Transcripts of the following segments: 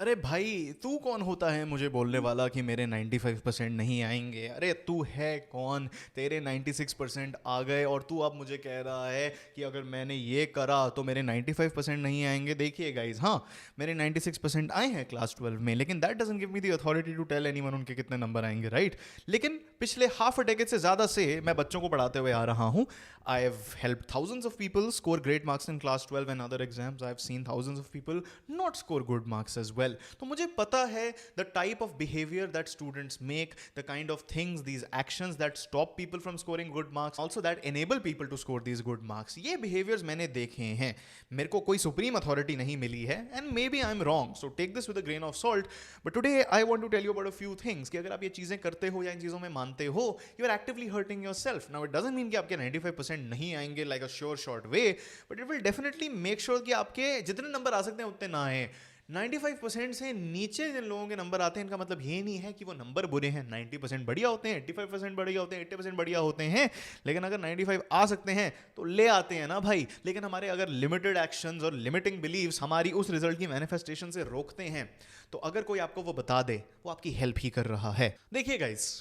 अरे भाई, तू कौन होता है मुझे बोलने वाला कि मेरे 95% नहीं आएंगे? अरे तू है कौन? तेरे 96% आ गए और तू अब मुझे कह रहा है कि अगर मैंने ये करा तो मेरे 95% नहीं आएंगे। देखिए गाइज, हाँ, मेरे 96% आए हैं क्लास 12 में, लेकिन that doesn't give me the authority to tell anyone उनके कितने नंबर आएंगे, राइट? लेकिन पिछले हाफ अ डेकेड से ज़्यादा से मैं बच्चों को पढ़ाते हुए आ रहा हूँ। I have help thousands of people score great marks in class 12 and other exams. I have seen thousands of people not score good marks as well. तो मुझे पता है the type of behaviour that students make, the kind of things, these actions that stop people from scoring good marks, also that enable people to score these good marks. ये behaviours मैंने देखे हैं। मेरे को कोई सुप्रीम अथॉरिटी नहीं मिली है and maybe I am wrong, so take this with a grain of salt. But today I want to tell you about a few things कि अगर आप ये चीजें करते हो या इन चीजों में मानते हो, you are actively hurting yourself. Now it doesn't mean कि आपके 95% नहीं आएंगे like a sure short way, but it will definitely make sure कि आपके जितने नंबर आ सकते हैं उतने ना आए। 95% से नीचे जिन लोगों के नंबर आते हैं, इनका मतलब ये नहीं है कि वो नंबर बुरे हैं। 90% बढ़िया होते हैं, 85% बढ़िया होते हैं, 80% बढ़िया होते हैं। लेकिन अगर 95 आ सकते हैं तो ले आते हैं ना भाई। लेकिन हमारे अगर लिमिटेड एक्शंस और लिमिटिंग बिलीव्स हमारी उस रिजल्ट की मैनिफेस्टेशन से रोकते हैं, तो अगर कोई आपको वो बता दे, वो आपकी हेल्प ही कर रहा है। देखिए गाइस,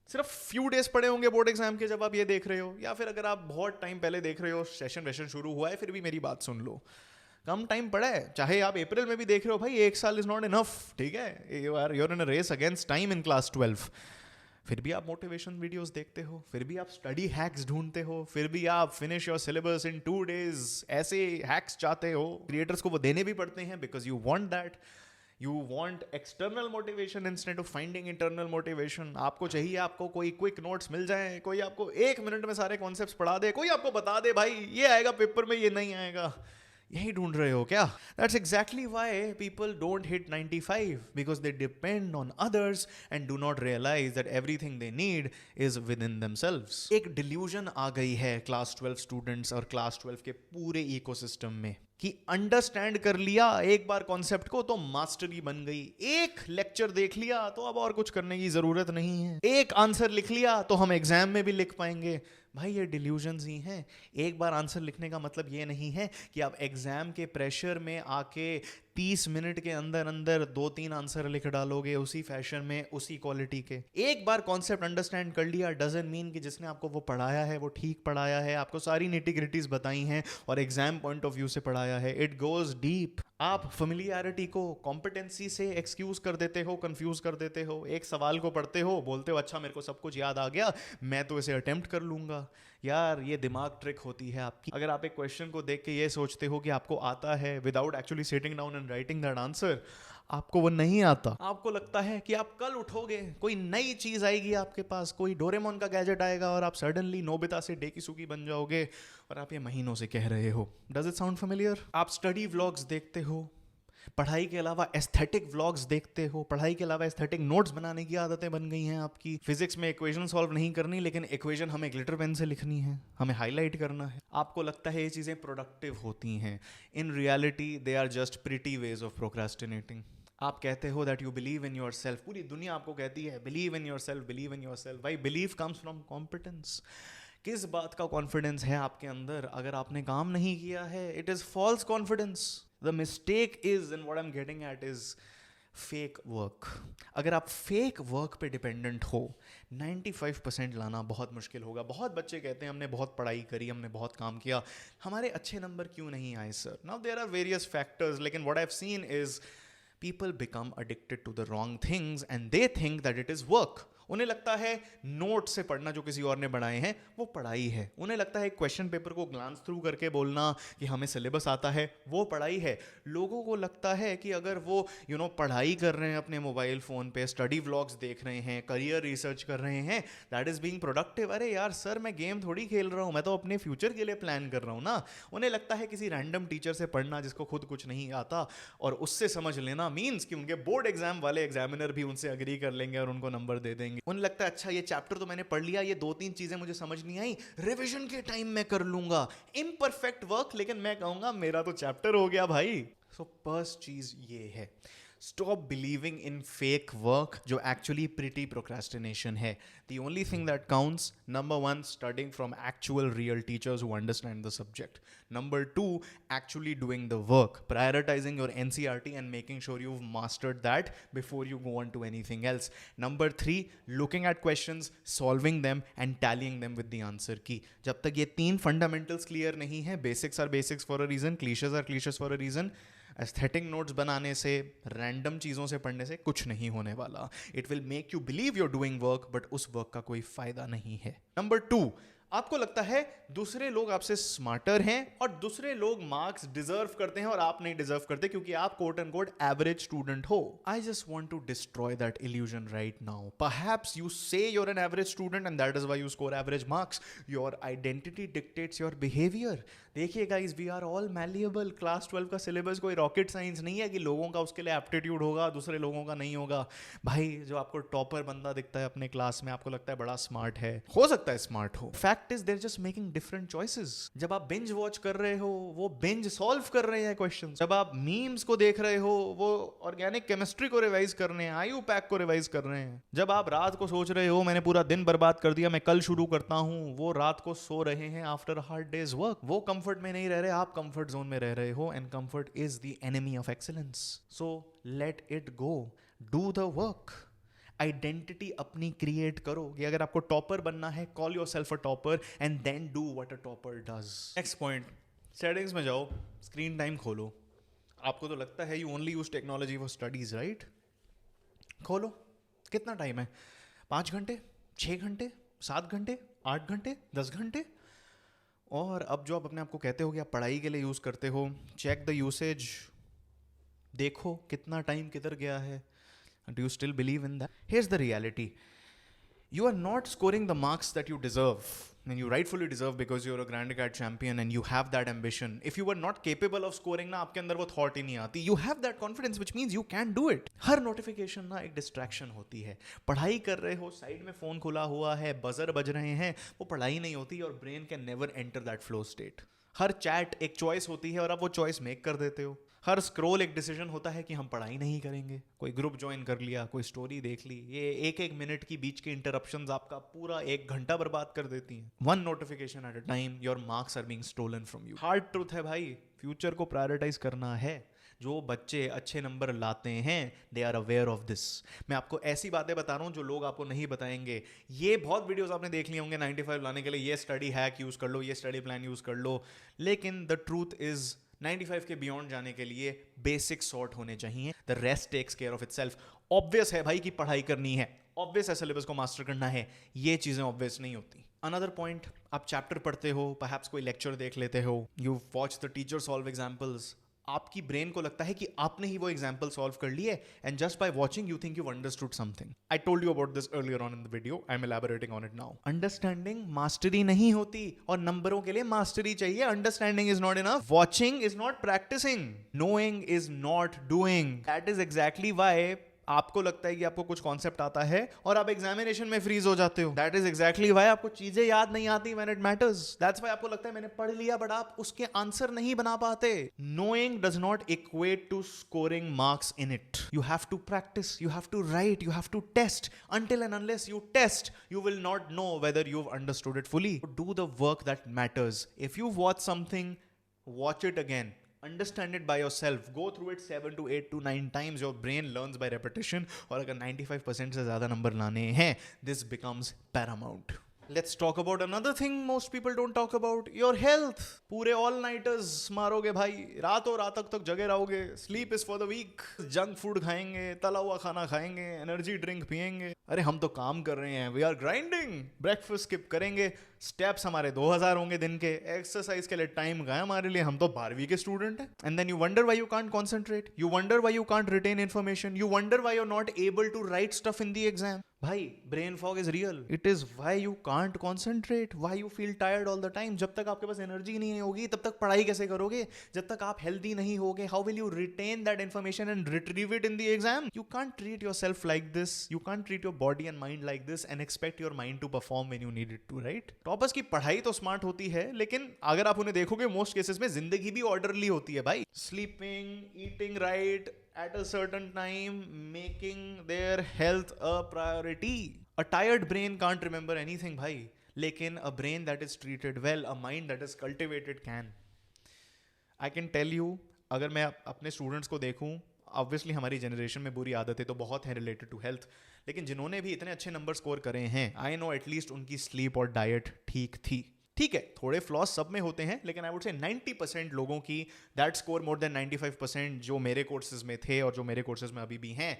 सिर्फ फ्यू डेज पड़े होंगे बोर्ड एग्जाम के जब आप ये देख रहे हो, या फिर अगर आप बहुत टाइम पहले देख रहे हो, सेशन वेशन शुरू हुआ है, फिर भी मेरी बात सुन लो। कम टाइम पड़ा है, चाहे आप अप्रैल में भी देख रहे हो भाई, एक साल इज नॉट इनफ, ठीक है? You're in a race against time in class 12। फिर भी आप मोटिवेशन वीडियोस देखते हो, फिर भी आप स्टडी हैक्स ढूंढते हो, फिर भी आप finish your syllabus in 2 days ऐसे हैक्स चाहते हो। क्रिएटर्स को वो देने भी पड़ते हैं because you want that. You want external motivation instead of finding internal motivation. आपको चाहिए आपको कोई क्विक नोट्स मिल जाए, कोई आपको 1 मिनट में सारे कॉन्सेप्ट्स पढ़ा दे, कोई आपको बता दे भाई ये आएगा पेपर में, ये नहीं आएगा। यही ढूंढ रहे हो क्या? That's exactly why people don't hit 95, because they depend on others and do not realize that everything they need is within themselves. एक डिल्यूजन आ गई है क्लास 12 स्टूडेंट्स और क्लास 12 के पूरे इकोसिस्टम में कि अंडरस्टैंड कर लिया एक बार कॉन्सेप्ट को तो मास्टरी बन गई। एक लेक्चर देख लिया तो अब और कुछ करने की जरूरत नहीं है। एक आंसर लिख लिया तो हम एग्जाम में भी लिख पाएंगे। भाई ये डिल्यूजन्स ही हैं। एक बार आंसर लिखने का मतलब ये नहीं है कि आप एग्जाम के प्रेशर में आके 30 मिनट के अंदर अंदर 2-3 आंसर लिख डालोगे उसी फैशन में, उसी क्वालिटी के। एक बार कॉन्सेप्ट अंडरस्टैंड कर लिया डजंट मीन कि जिसने आपको वो पढ़ाया है वो ठीक पढ़ाया है, आपको सारी निटी-ग्रिटीज बताई हैं और एग्जाम पॉइंट ऑफ व्यू से पढ़ाया है। It goes deep. आप फेमिलियरिटी को कॉम्पिटेंसी से एक्सक्यूज कर देते हो, कंफ्यूज कर देते हो। एक सवाल को पढ़ते हो, बोलते हो अच्छा मेरे को सब कुछ याद आ गया, मैं तो इसे अटेम्प्ट कर लूंगा। यार ये दिमाग ट्रिक होती है आपकी। अगर आप एक क्वेश्चन को देख के ये सोचते हो कि आपको आता है without actually sitting down and writing that answer, आपको वो नहीं आता। आपको लगता है कि आप कल उठोगे, कोई नई चीज आएगी आपके पास, कोई डोरेमोन का गैजेट आएगा और आप सडनली नोबिता से डेकिसुकी बन जाओगे, और आप ये महीनों से कह रहे हो। Does it sound familiar? आप स्टडी व्लॉग्स देखते हो, पढ़ाई के अलावा एस्थेटिक व्लॉग्स देखते हो, पढ़ाई के अलावा एस्थेटिक नोट्स बनाने की आदतें बन गई हैं आपकी। फिजिक्स में इक्वेशन सॉल्व नहीं करनी, लेकिन इक्वेशन हमें ग्लिटर पेन से लिखनी है, हमें हाईलाइट करना है। आपको लगता है ये चीज़ें प्रोडक्टिव होती हैं। In reality they are just pretty ways of procrastinating. आप कहते हो that you believe in yourself, पूरी दुनिया आपको कहती है believe in yourself, believe in yourself. भाई बिलीव कम्स फ्रॉम कॉम्पिटेंस। किस बात का कॉन्फिडेंस है आपके अंदर अगर आपने काम नहीं किया है? It is false confidence. The mistake is, in what I am getting at is fake work. अगर आप फेक वर्क पे डिपेंडेंट हो, 95% लाना बहुत मुश्किल होगा। बहुत बच्चे कहते हैं हमने बहुत पढ़ाई करी, हमने बहुत काम किया, हमारे अच्छे नंबर क्यों नहीं आए sir? Now there are various factors, लेकिन what I have seen is people become addicted to the wrong things and they think that it is work. उन्हें लगता है नोट से पढ़ना जो किसी और ने बनाए हैं वो पढ़ाई है। उन्हें लगता है क्वेश्चन पेपर को ग्लांस थ्रू करके बोलना कि हमें सिलेबस आता है वो पढ़ाई है। लोगों को लगता है कि अगर वो पढ़ाई कर रहे हैं अपने मोबाइल फ़ोन पे, स्टडी व्लॉग्स देख रहे हैं, करियर रिसर्च कर रहे हैं, दैट इज़ बीइंग प्रोडक्टिव। अरे यार सर मैं गेम थोड़ी खेल रहा हूँ, मैं तो अपने फ्यूचर के लिए प्लान कर रहा हूँ ना। उन्हें लगता है किसी रैंडम टीचर से पढ़ना जिसको खुद कुछ नहीं आता और उससे समझ लेना मीन्स कि उनके बोर्ड एग्जाम वाले एग्जामिनर भी उनसे अग्री कर लेंगे और उनको नंबर दे देंगे। उन्हें लगता है अच्छा ये चैप्टर तो मैंने पढ़ लिया, ये 2-3 चीजें मुझे समझ नहीं आई, रिवीजन के टाइम में कर लूंगा। इम्परफेक्ट वर्क, लेकिन मैं कहूंगा मेरा तो चैप्टर हो गया भाई। सो फर्स्ट चीज ये है, Stop believing in fake work जो actually pretty procrastination है. The only thing that counts, number one, studying from actual real teachers who understand the subject. Number two, actually doing the work, prioritizing your NCERT and making sure you've mastered that before you go on to anything else. Number three, looking at questions, solving them and tallying them with the answer key. जब तक ये तीन fundamentals clear नहीं है, basics are basics for a reason, cliches are cliches for a reason, aesthetic notes बनाने से, random चीज़ों से पढ़ने से कुछ नहीं होने वाला. It will make you believe you're doing work but उस वर्क का कोई फायदा नहीं है. नंबर 2, आपको लगता है दूसरे लोग आपसे स्मार्टर हैं और दूसरे लोग मार्क्स डिजर्व करते हैं और आप नहीं डिजर्व करते क्योंकि आप quote and quote average student हो. I just want to destroy that illusion right now. Perhaps you say you're an average student and that is why you score average marks. Your identity dictates your behaviour. देखिए guys, we are all malleable. Class 12 का syllabus कोई rocket science नहीं है कि लोगों का उसके लिए एप्टीट्यूड होगा, दूसरे लोगों का नहीं होगा. भाई, जो आपको टॉपर बंदा दिखता है अपने क्लास में, आपको लगता है बड़ा स्मार्ट है, हो सकता है स्मार्ट हो. Fact is they're just making different choices. जब आप बिंज वॉच कर रहे हो, वो बिंज सॉल्व कर रहे हैं क्वेश्चन. जब आप मीम्स को देख रहे हो, वो ऑर्गेनिक केमिस्ट्री को रिवाइज कर रहे हैं, आयु पैक को रिवाइज कर रहे हैं. जब आप रात को सोच रहे हो मैंने पूरा दिन बर्बाद कर दिया, मैं कल शुरू करता हूं, वो रात को सो रहे हैं आफ्टर हार्ड डेज वर्क. वो कंफर्ट में नहीं रह रहे, आप कंफर्ट जोन में रह रहे हो. And comfort is the enemy of excellence. So let it go, do the work. Identity अपनी क्रिएट करो कि अगर आपको टॉपर बनना है, call yourself a topper and then do what a topper does. Next point, settings में जाओ, screen time खोलो. आपको तो लगता है you only use technology for studies, right? खोलो, कितना टाइम है? 5 घंटे, 6 घंटे, 7 घंटे, 8 घंटे, 10 घंटे. और अब जो आप अपने आप को कहते हो कि आप पढ़ाई के लिए यूज़ करते हो, चेक द यूसेज, देखो कितना टाइम किधर गया है. Do you still believe in that? Here's the reality. You are not scoring the marks that you deserve, and you rightfully deserve because you're a Grand Acad champion and you have that ambition. If you were not capable of scoring ना, आपके अंदर वो thought ही नहीं आती. You have that confidence, which means you can do it. Her notification ना एक distraction होती है. पढ़ाई कर रहे हो, साइड में फोन खुला हुआ है, बजर बज रहे हैं, वो पढ़ाई नहीं होती और brain can never enter that flow state. Her chat एक चॉइस होती है और आप वो चॉइस मेक कर देते हो. हर स्क्रॉल एक डिसीजन होता है कि हम पढ़ाई नहीं करेंगे. कोई ग्रुप ज्वाइन कर लिया, कोई स्टोरी देख ली, ये एक मिनट की बीच के इंटरप्शंस आपका पूरा 1 घंटा बर्बाद कर देती हैं. 1 notification at a time, your marks are being stolen from you. Hard truth है भाई, फ्यूचर को प्रायोरिटाइज करना है. जो बच्चे अच्छे नंबर लाते हैं, they are aware of this. मैं आपको ऐसी बातें बता रहा हूँ जो लोग आपको नहीं बताएंगे. ये बहुत वीडियोस आपने देख लिए होंगे 95 लाने के लिए, ये स्टडी हैक यूज़ कर लो, ये स्टडी प्लान यूज़ कर लो. लेकिन द ट्रूथ इज 95 के बियॉन्ड जाने के लिए बेसिक सॉर्ट होने चाहिए. The rest takes care of itself. Obvious है भाई कि पढ़ाई करनी है, ऑब्वियस है सिलेबस को मास्टर करना है. ये चीज़ें ऑब्वियस नहीं होती. अनदर पॉइंट, आप चैप्टर पढ़ते हो, परहैप्स कोई लेक्चर देख लेते हो, you watch the teacher solve examples. आपकी ब्रेन को लगता है कि आपने ही वो एग्जाम्पल सॉल्व कर लिए and just by watching you think you understood something. I told you about this earlier on in the video, I am elaborating on it now. Understanding mastery नहीं होती और नंबरों के लिए मास्टरी चाहिए. Understanding is not enough, watching is not practising, knowing is not doing. That is exactly why आपको लगता है कि आपको कुछ कॉन्सेप्ट आता है और आप एग्जामिनेशन में फ्रीज हो जाते हो. दैट इज एग्जैक्टली व्हाई आपको चीजें याद नहीं आती when it matters. That's why आपको लगता है मैंने पढ़ लिया बट आप उसके आंसर नहीं बना पाते. Knowing does not equate to scoring marks in it. You have to practice, you have to write, you have to test. Until and unless you test, you will not know whether you've understood it fully. Do the work that matters. If you watch something, watch it again. Understand it by yourself. Go through it 7 to 8 to 9 times. Your brain learns by repetition. और अगर 95% से ज़्यादा number लाने हैं, this becomes paramount. Let's talk about another thing most people don't talk about, your health. पूरे all nighters मारोगे भाई, रातों रात तक जगे रहोगे. Sleep is for the weak. Junk food खाएंगे, तला हुआ खाना खाएंगे, एनर्जी ड्रिंक पिएंगे. अरे हम तो काम कर रहे हैं, we are grinding. Breakfast skip करेंगे, स्टेप्स हमारे 2000 होंगे दिन के. एक्सरसाइज के लिए टाइम गया हमारे लिए, हम तो 12वीं के स्टूडेंट हैं. And then you wonder why you can't concentrate, you wonder why you can't retain information, you wonder why you are not able to write stuff in the exam. भाई, brain fog is real. It is why you can't concentrate, why you feel tired all the time. जब तक आपके पास energy नहीं होगी तब तक पढ़ाई कैसे करोगे? जब तक आप हेल्दी नहीं होगे, how will you retain that information and retrieve it in the exam? You can't treat yourself like this, you can't treat your body and mind like this and expect your mind to perform when you need it to, right? Toppers की पढ़ाई तो smart होती है, लेकिन अगर आप उन्हें देखोगे मोस्ट केसेस में जिंदगी भी ऑर्डरली होती है भाई. Sleeping, eating right, at a certain time, making their health a priority. A tired brain can't remember anything, bhai. लेकिन a brain that is treated well, a mind that is cultivated can. I can tell you, अगर मैं अपने students को देखूं, obviously हमारी generation में बुरी आदतें तो बहुत हैं रिलेटेड टू हेल्थ, लेकिन जिन्होंने भी इतने अच्छे नंबर स्कोर करे हैं, आई नो एटलीस्ट उनकी स्लीप और डाइट ठीक थी. ठीक है, थोड़े फ्लॉस सब में होते हैं, लेकिन आई वुड से 90% लोगों की दैट स्कोर मोर देन 95% जो मेरे कोर्सेज में थे और जो मेरे कोर्सेज में अभी भी हैं,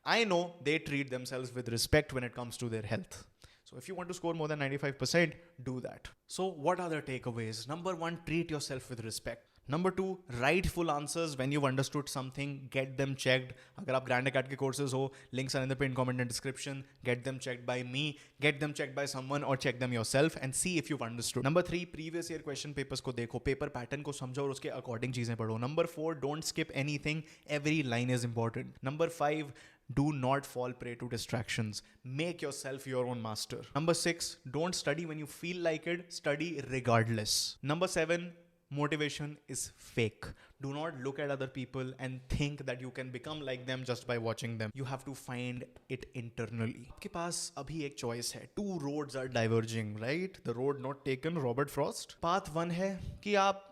I know they treat themselves with respect when it comes to their health. So if you want to score more than 95%, do that. So what are the takeaways? Number 1, treat yourself with respect. Number 2, write full answers when you've understood something. Get them checked. अगर आप Grand Acad के courses हो, links are in the pinned comment and description. Get them checked by me. Get them checked by someone or check them yourself and see if you've understood. Number 3, previous year question papers को देखो, paper pattern को समझो और उसके according चीजें पढ़ो. Number 4, don't skip anything. Every line is important. Number 5, do not fall prey to distractions. Make yourself your own master. Number 6, don't study when you feel like it. Study regardless. Number 7, motivation is fake. Do not look at other people and think that you can become like them just by watching them. You have to find it internally. आपके पास अभी एक choice है. Two roads are diverging, right? The road not taken, Robert Frost. Path 1 है कि आप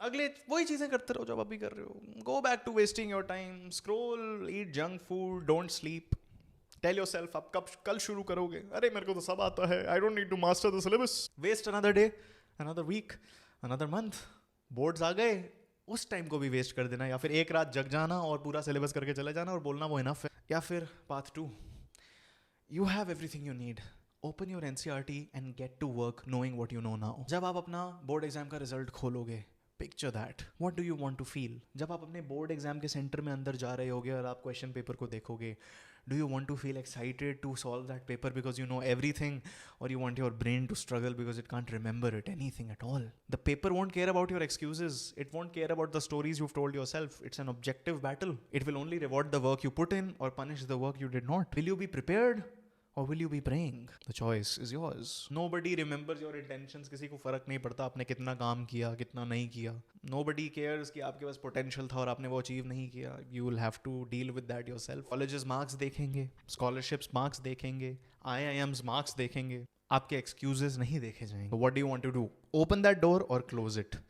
अगले वही चीजें करते रहो जो आप अभी कर रहे हो. Go back to wasting your time, scroll, eat junk food, don't sleep. Tell yourself आप कल शुरू करोगे. अरे मेरे को तो सब आता है, I don't need to master the syllabus. Waste another day, another week, another month. Boards आ गए, उस टाइम को भी वेस्ट कर देना, या फिर एक रात जग जाना और पूरा सिलेबस करके चले जाना और बोलना वो इनफ है. या फिर path 2, you have everything you need. Open your NCERT and get to work knowing what you know now. जब आप अपना बोर्ड एग्जाम का रिजल्ट खोलोगे, picture that, what do you want to feel. जब आप अपने बोर्ड एग्जाम के centre में अंदर जा रहे होगे और आप क्वेश्चन पेपर को देखोगे, do you want to feel excited to solve that paper because you know everything, और you want your brain to struggle because it can't remember it anything at all. The paper won't care about your excuses, it won't care about the stories you've told yourself. It's an objective battle. It will only reward the work you put in or punish the work you did not. Will you be prepared or will you be praying? The choice is yours. Nobody remembers your intentions. किसी को फर्क नहीं पड़ता आपने कितना काम किया, कितना नहीं किया. Nobody cares कि आपके पास potential था और आपने वो achieve नहीं किया. You will have to deal with that yourself. Colleges marks देखेंगे, scholarships marks देखेंगे, IIMs marks देखेंगे. आपके excuses नहीं देखे जाएंगे. So what do you want to do? Open that door or close it?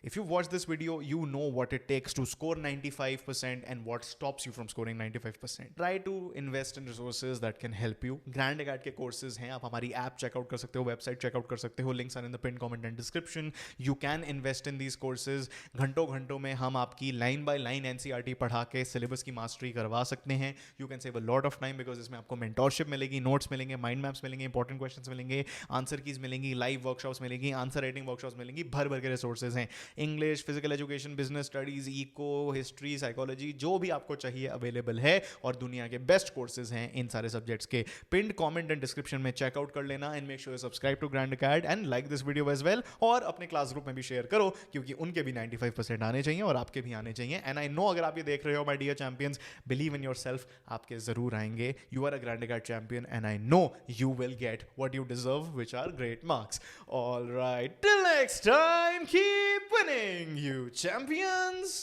If you've watched this video, you know what it takes to score 95% and what stops you from scoring 95%. Try to invest in resources that can help you. Grand Acad के courses हैं, आप हमारी app check out कर सकते हो, website check out कर सकते हो, links are in the pinned comment and description. You can invest in these courses. घंटों में हम आपकी line by line NCERT पढ़ा के syllabus की mastery करवा सकते हैं. You can save a lot of time because इसमें आपको mentorship मिलेगी, notes मिलेंगे, mind maps मिलेंगे, important questions मिलेंगे, answer keys मिलेंगी, live workshops मिलेंगी, answer writing workshops मिलेंगी, भर के resources हैं. English, physical education, business studies, eco, history, psychology, जो भी आपको चाहिए अवेलेबल है. और दुनिया के बेस्ट कोर्सेज हैं इन सारे सब्जेक्ट्स के. पिन्ड कमेंट एंड डिस्क्रिप्शन में चेकआउट कर लेना. And make sure you subscribe to Grand Acad and like this video as well. और अपने क्लास ग्रुप में भी शेयर करो क्योंकि उनके भी 95% आने चाहिए और आपके भी आने चाहिए. एंड आई नो अगर आप ये देख रहे हो my dear champions, believe in yourself, आपके जरूर आएंगे. You are a grand acad champion and I know you will get what you deserve, which are great marks. Alright, till next time, keep winning, you champions!